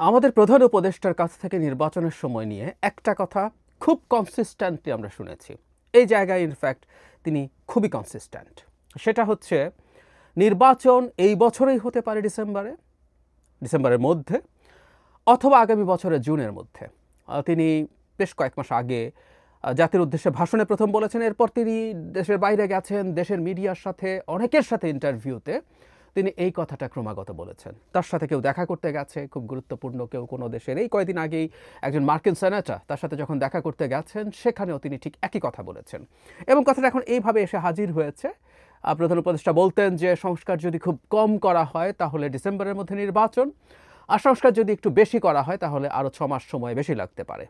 আমাদের প্রধান উপদেষ্টার কাছ থেকে নির্বাচনের সময় নিয়ে একটা কথা খুব কনসিস্টেন্টলি আমরা শুনেছি। এই জায়গায় ইনফ্যাক্ট তিনি খুবই কনসিস্টেন্ট। সেটা হচ্ছে নির্বাচন এই বছরেই হতে পারে ডিসেম্বরের মধ্যে অথবা আগামী বছরের জুনের মধ্যে। তিনি বেশ কয়েক মাস আগে জাতির উদ্দেশ্যে ভাষণে প্রথম বলেছেন, এরপর তিনি দেশের বাইরে গেছেন, দেশের মিডিয়ার সাথে অনেকের সাথে ইন্টারভিউতে তিনি এই কথাটা ক্রমাগত বলেছেন। তার সাথে কেউ দেখা করতে গেছে, খুব গুরুত্বপূর্ণ কেউ কোনো দেশের, এই কয়েকদিন আগেই একজন মার্কিন সেনেটর তার সাথে যখন দেখা করতে গেছেন সেখানেও তিনি ঠিক একই কথা বলেছেন এবং কথাটা এখন এইভাবে এসে হাজির হয়েছে। প্রধান উপদেষ্টা বলতেন যে সংস্কার যদি খুব কম করা হয় তাহলে ডিসেম্বরের মধ্যে নির্বাচন, আর সংস্কার যদি একটু বেশি করা হয় তাহলে আরও 6 মাস সময় বেশি লাগতে পারে।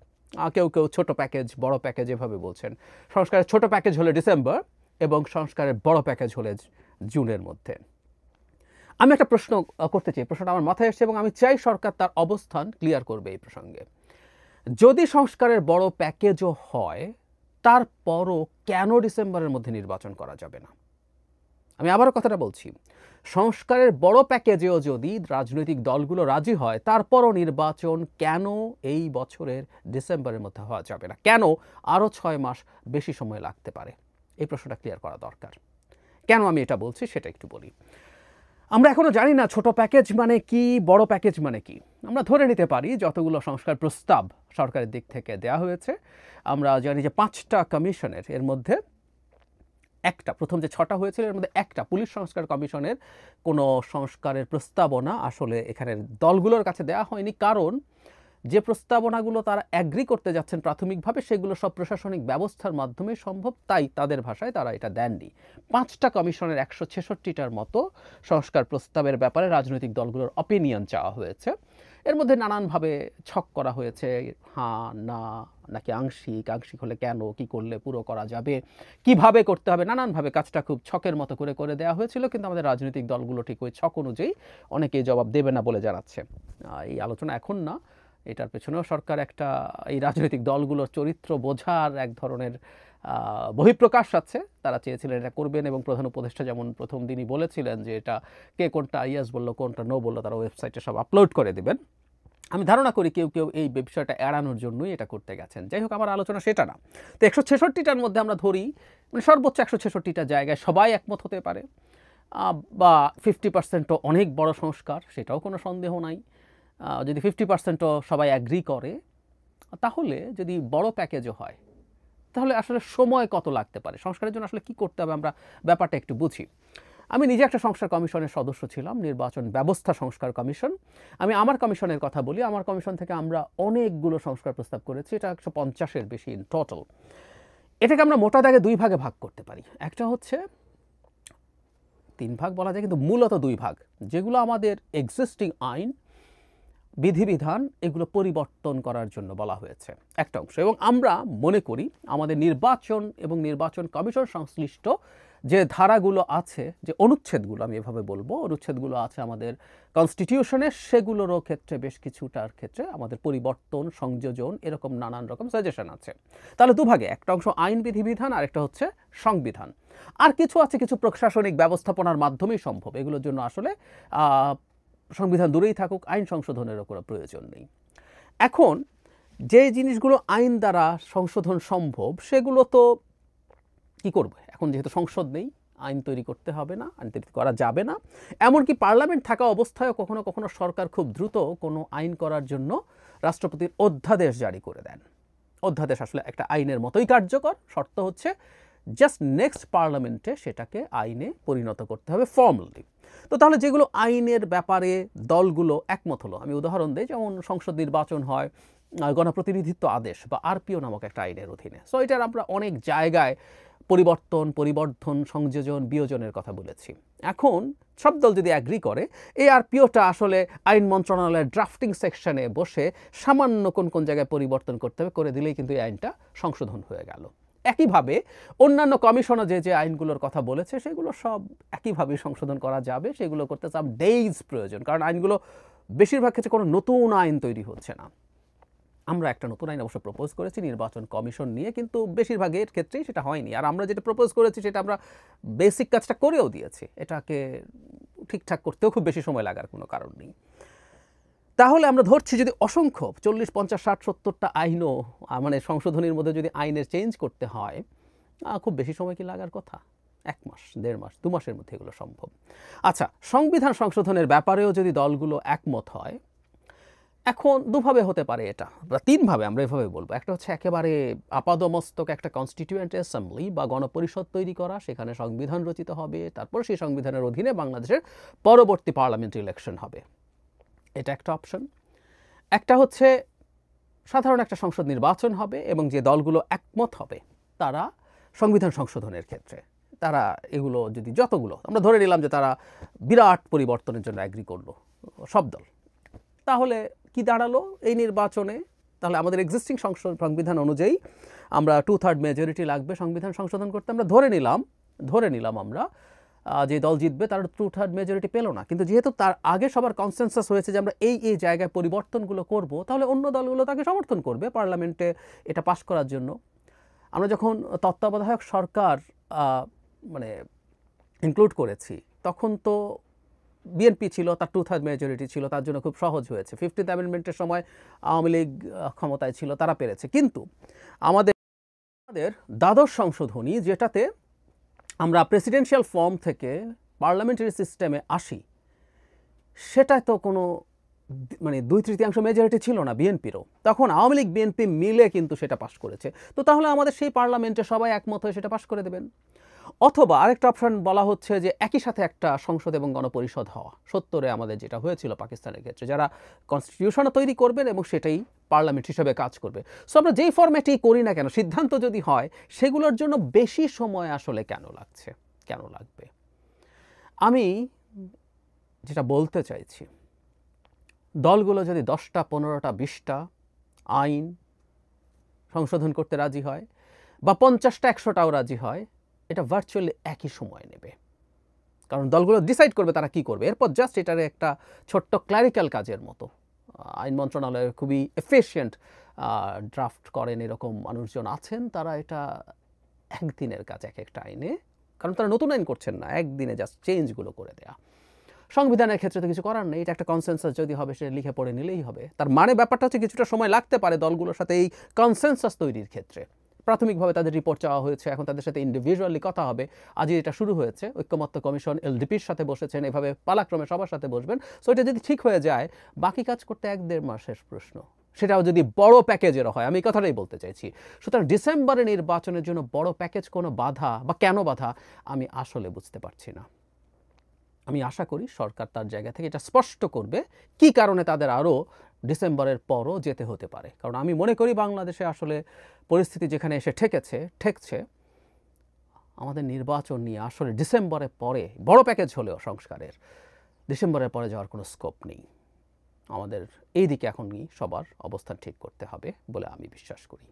কেউ কেউ ছোট প্যাকেজ বড় প্যাকেজ এভাবে বলছেন। সংস্কারের ছোট প্যাকেজ হলে ডিসেম্বর এবং সংস্কারের বড় প্যাকেজ হলে জুনের মধ্যে। আমি একটা প্রশ্ন করতে চাই, প্রশ্নটা আমার মাথায় এসেছে এবং আমি চাই সরকার তার অবস্থান ক্লিয়ার করবে এই প্রসঙ্গে। যদি সংস্কারের বড় প্যাকেজও হয় তারপরও কেন ডিসেম্বরের মধ্যে নির্বাচন করা যাবে না? আমি আবারও কথাটা বলছি, সংস্কারের বড় প্যাকেজেও যদি রাজনৈতিক দলগুলো রাজি হয় তারপরও নির্বাচন কেন এই বছরের ডিসেম্বরের মধ্যে হওয়া যাবে না? কেন আরও 6 মাস বেশি সময় লাগতে পারে? এই প্রশ্নটা ক্লিয়ার করা দরকার। কেন আমি এটা বলছি সেটা একটু বলি। আমরা এখনো জানি না ছোট প্যাকেজ মানে কি, বড় প্যাকেজ মানে কি। আমরা ধরে নিতে পারি যতগুলো সংস্কার প্রস্তাব সরকারের দিক থেকে দেওয়া হয়েছে, আমরা জানি যে 5টা কমিশনের এর মধ্যে একটা, প্রথম যে 6টা হয়েছিল এর মধ্যে একটা পুলিশ সংস্কার কমিশনের কোনো সংস্কারের প্রস্তাবনা আসলে এখানের দলগুলোর কাছে দেওয়া হয়নি, কারণ যে প্রস্তাবনাগুলো তারা অ্যাগ্রি করতে যাচ্ছেন প্রাথমিকভাবে সেগুলো সব প্রশাসনিক ব্যবস্থার মাধ্যমে সম্ভব, তাই তাদের ভাষায় তারা এটা দেননি। 5টা কমিশনের 166টার মতো সংস্কার প্রস্তাবের ব্যাপারে রাজনৈতিক দলগুলোর অপিনিয়ন চাওয়া হয়েছে। এর মধ্যে নানানভাবে ছক করা হয়েছে, হ্যাঁ না নাকি আংশিক, আংশিক হলে কেন, কি করলে পুরো করা যাবে, কিভাবে করতে হবে, নানানভাবে কাজটা খুব ছকের মতো করে করে দেওয়া হয়েছিল। কিন্তু আমাদের রাজনৈতিক দলগুলো ঠিক ওই ছক অনুযায়ী অনেকেই জবাব দেবে না বলে জানাচ্ছে। এই আলোচনা এখন না, এটার পেছনেও সরকার একটা এই রাজনৈতিক দলগুলোর চরিত্র বোঝার এক ধরনের বহিঃপ্রকাশ আছে। তারা চেয়েছিলেন এটা করবেন এবং প্রধান উপদেষ্টা যেমন প্রথম দিনই বলেছিলেন যে এটা কে কোনটা ইয়েস বললো কোনটা নো বললো তারা ওয়েবসাইটে সব আপলোড করে দেবেন। আমি ধারণা করি কেউ কেউ এই বিষয়টা এড়ানোর জন্যই এটা করতে গেছেন। যাই হোক, আমার আলোচনা সেটা না। তো 166টার মধ্যে আমরা ধরি মানে সর্বোচ্চ 166টা জায়গায় সবাই একমত হতে পারে, বা 50%ও অনেক বড় সংস্কার, সেটাও কোনো সন্দেহ নাই। যদি 50%ও সবাই অ্যাগ্রি করে, তাহলে যদি বড় প্যাকেজও হয় তাহলে আসলে সময় কত লাগতে পারে, সংস্কারের জন্য আসলে কি করতে হবে আমরা ব্যাপারটা একটু বুঝি। আমি নিজে একটা সংস্কার কমিশনের সদস্য ছিলাম, নির্বাচন ব্যবস্থা সংস্কার কমিশন। আমি আমার কমিশনের কথা বলি, আমার কমিশন থেকে আমরা অনেকগুলো সংস্কার প্রস্তাব করেছি, এটা 150-এর বেশি ইন টোটাল। এটাকে আমরা মোটা দাগে 2 ভাগে ভাগ করতে পারি। একটা হচ্ছে 3 ভাগ বলা যায় কিন্তু মূলত 2 ভাগ, যেগুলো আমাদের এক্সিস্টিং আইন বিধিবিধান এগুলো পরিবর্তন করার জন্য বলা হয়েছে একটা অংশ, এবং আমরা মনে করি আমাদের নির্বাচন এবং নির্বাচন কমিশন সংশ্লিষ্ট যে ধারাগুলো আছে, যে অনুচ্ছেদগুলো আমি এভাবে বলবো, অনুচ্ছেদগুলো আছে আমাদের কনস্টিটিউশনের, সেগুলোরও ক্ষেত্রে বেশ কিছুটার ক্ষেত্রে আমাদের পরিবর্তন, সংযোজন, এরকম নানান রকম সাজেশন আছে। তাহলে 2 ভাগে, একটা অংশ আইন বিধিবিধান আর একটা হচ্ছে সংবিধান। আর কিছু আছে কিছু প্রশাসনিক ব্যবস্থাপনার মাধ্যমেই সম্ভব, এগুলোর জন্য আসলে সংবিধান দূরেই থাকুক, আইন সংশোধনেরও কোনো প্রয়োজন নেই। এখন যে জিনিসগুলো আইন দ্বারা সংশোধন সম্ভব সেগুলো তো কী করবে, এখন যেহেতু সংসদ নেই, আইন তৈরি করতে হবে না, আইন তৈরি করা যাবে না। এমনকি পার্লামেন্ট থাকা অবস্থায়ও কখনো কখনো সরকার খুব দ্রুত কোনো আইন করার জন্য রাষ্ট্রপতির অধ্যাদেশ জারি করে দেন। অধ্যাদেশ আসলে একটা আইনের মতোই কার্যকর, শর্ত হচ্ছে জাস্ট নেক্সট পার্লামেন্টে সেটাকে আইনে পরিণত করতে হবে ফর্মালি। তো তাহলে যেগুলো আইনের ব্যাপারে দলগুলো একমত হলো, আমি উদাহরণ দিই, যেমন সংসদ নির্বাচন হয় গণপ্রতিনিধিত্ব আদেশ বা আরপিও নামক একটা আইনের অধীনে। সো এটার আমরা অনেক জায়গায় পরিবর্তন, পরিবর্ধন, সংযোজন, বিয়োজনের কথা বলেছি। এখন সব দল যদি অ্যাগ্রি করে, এই আরপিওটা আসলে আইন মন্ত্রণালয়ের ড্রাফটিং সেকশনে বসে সামান্য কোন কোন জায়গায় পরিবর্তন করতে হবে, করে দিলেই কিন্তু এই আইনটা সংশোধন হয়ে গেল। একইভাবে অন্যান্য কমিশনও যে আইনগুলোর কথা বলেছে সেগুলো সব একইভাবে সংশোধন করা যাবে। সেগুলো করতে সাম ডেইজ প্রয়োজন, কারণ আইনগুলো বেশিরভাগ ক্ষেত্রে কোনো নতুন আইন তৈরি হচ্ছে না। আমরা একটা নতুন আইন অবশ্য প্রপোজ করেছি নির্বাচন কমিশন নিয়ে, কিন্তু বেশিরভাগের ক্ষেত্রেই সেটা হয়নি। আর আমরা যেটা প্রপোজ করেছি সেটা আমরা বেসিক কাজটা করেও দিয়েছি, এটাকে ঠিকঠাক করতেও খুব বেশি সময় লাগার কোনো কারণ নেই। তাহলে আমরা ধরছি যদি অসংখ্য 40, 50, 60, 70টা আইনও মানে সংশোধনীর মধ্যে যদি আইনের চেঞ্জ করতে হয়, খুব বেশি সময় কি লাগার কথা? 1 মাস, 1.5 মাস, 2 মাসের মধ্যে এগুলো সম্ভব। আচ্ছা, সংবিধান সংশোধনের ব্যাপারেও যদি দলগুলো একমত হয়, এখন দুভাবে হতে পারে এটা, বা তিনভাবে আমরা এভাবে বলবো। একটা হচ্ছে একেবারে আপাদমস্তক একটা কনস্টিটিউয়েন্ট অ্যাসেম্বলি বা গণপরিষদ তৈরি করা, সেখানে সংবিধান রচিত হবে, তারপর সেই সংবিধানের অধীনে বাংলাদেশের পরবর্তী পার্লামেন্টারি ইলেকশন হবে। এটা একটা অপশন। একটা হচ্ছে সাধারণ একটা সংসদ নির্বাচন হবে এবং যে দলগুলো একমত হবে তারা সংবিধান সংশোধনের ক্ষেত্রে তারা এগুলো যদি যতগুলো আমরা ধরে নিলাম যে তারা বিরাট পরিবর্তনের জন্য অ্যাগ্রি করলো সব দল, তাহলে কি দাঁড়ালো এই নির্বাচনে? তাহলে আমাদের এক্সিস্টিং সংবিধান অনুযায়ী আমরা 2/3 মেজরিটি লাগবে সংবিধান সংশোধন করতে। আমরা ধরে নিলাম আমরা যে দল জিতবে তার 2/3 মেজরিটি পেল না, কিন্তু যেহেতু তার আগে সবার কনসেনসাস হয়েছে যে আমরা এই জায়গায় পরিবর্তনগুলো করব, তাহলে অন্য দলগুলো তাকে সমর্থন করবে পার্লামেন্টে এটা পাশ করার জন্য। আমরা যখন তত্ত্বাবধায়ক সরকার মানে ইনক্লুড করেছি, তখন তো বিএনপি ছিল, তার 2/3 মেজরিটি ছিল, তার জন্য খুব সহজ হয়েছে। 15th অ্যামেন্ডমেন্টের সময় আওয়ামী লীগ ক্ষমতায় ছিল, তারা পেরেছে। কিন্তু আমাদের দ্বাদশ সংশোধনী, যেটাতে আমরা প্রেসিডেন্সিয়াল ফর্ম থেকে পার্লামেন্টারি সিস্টেমে আসি, সেটা তো কোনো মানে 2/3 মেজরিটি ছিল না বিএনপিরও। তখন আওয়ামী লীগ বিএনপি মিলে কিন্তু সেটা পাশ করেছে। তো তাহলে আমাদের সেই পার্লামেন্টে সবাই একমত হয়ে সেটা পাশ করে দেবেন। অথবা আরেকটা অপশন বলা হচ্ছে যে একই সাথে একটা সংসদ এবং গণপরিষদ হওয়া। 70-এ আমাদের যেটা হয়েছিল পাকিস্তানের ক্ষেত্রে, যারা কনস্টিটিউশনও তৈরি করবেন এবং সেটাই পার্লামেন্ট হিসেবে কাজ করবে। সো আমরা যেই ফরম্যাটেই করি না কেন, সিদ্ধান্ত যদি হয়, সেগুলোর জন্য বেশি সময় আসলে কেন লাগবে? আমি যেটা বলতে চাইছি, দলগুলো যদি 10টা, 15টা, 20টা আইন সংশোধন করতে রাজি হয়, বা 50টা, 100টাও রাজি হয়, এটা ভার্চুয়ালি একই সময় নেবে। কারণ দলগুলো ডিসাইড করবে তারা কি করবে, এরপর জাস্ট এটার একটা ছোট্ট ক্লারিক্যাল কাজের মতো। আইন মন্ত্রণালয়ে খুবই এফিশিয়েন্ট ড্রাফট করেন এরকম মানুষজন আছেন, তারা এটা একদিনের কাজ এক একটা আইনে, কারণ তারা নতুন আইন করছেন না, একদিনে জাস্ট চেঞ্জগুলো করে দেয়া। সংবিধানের ক্ষেত্রে তো কিছু করার নেই, এটা একটা কনসেনসাস যদি হবে সেটা লিখে পড়ে নিলেই হবে। তার মানে ব্যাপারটা হচ্ছে কিছুটা সময় লাগতে পারে দলগুলোর সাথে এই কনসেনসাস তৈরির ক্ষেত্রে। প্রাথমিকভাবে তাদের রিপোর্ট চাওয়া হয়েছে, এখন তাদের সাথে ইন্ডিভিজুয়ালি কথা হবে। আজই এটা শুরু হয়েছে, ঐক্যমত্য কমিশন এলডিপির সাথে বসেছেন, এভাবে পালাক্রমে সবার সাথে বসবেন। সো এটা যদি ঠিক হয়ে যায়, বাকি কাজ করতে 1-1.5 মাসের প্রশ্ন, সেটাও যদি বড় প্যাকেজের হয়। আমি এই কথাটাই বলতে চাইছি। সুতরাং ডিসেম্বরে নির্বাচনের জন্য বড় প্যাকেজ কোনো বাধা, বা কেন বাধা, আমি আসলে বুঝতে পারছি না। আমি আশা করি সরকার তার জায়গা থেকে এটা স্পষ্ট করবে কি কারণে তাদের আরও ডিসেম্বরের পরও যেতে হতে পারে। কারণ আমি মনে করি বাংলাদেশে আসলে পরিস্থিতি যেখানে এসে ঠেকছে, আমাদের নির্বাচন নিয়ে আসলে ডিসেম্বরের পরে বড় প্যাকেজ হলেও সংস্কারের ডিসেম্বরের পরে যাওয়ার কোনো স্কোপ নেই। আমাদের এই দিকে এখনই সবার অবস্থান ঠিক করতে হবে বলে আমি বিশ্বাস করি।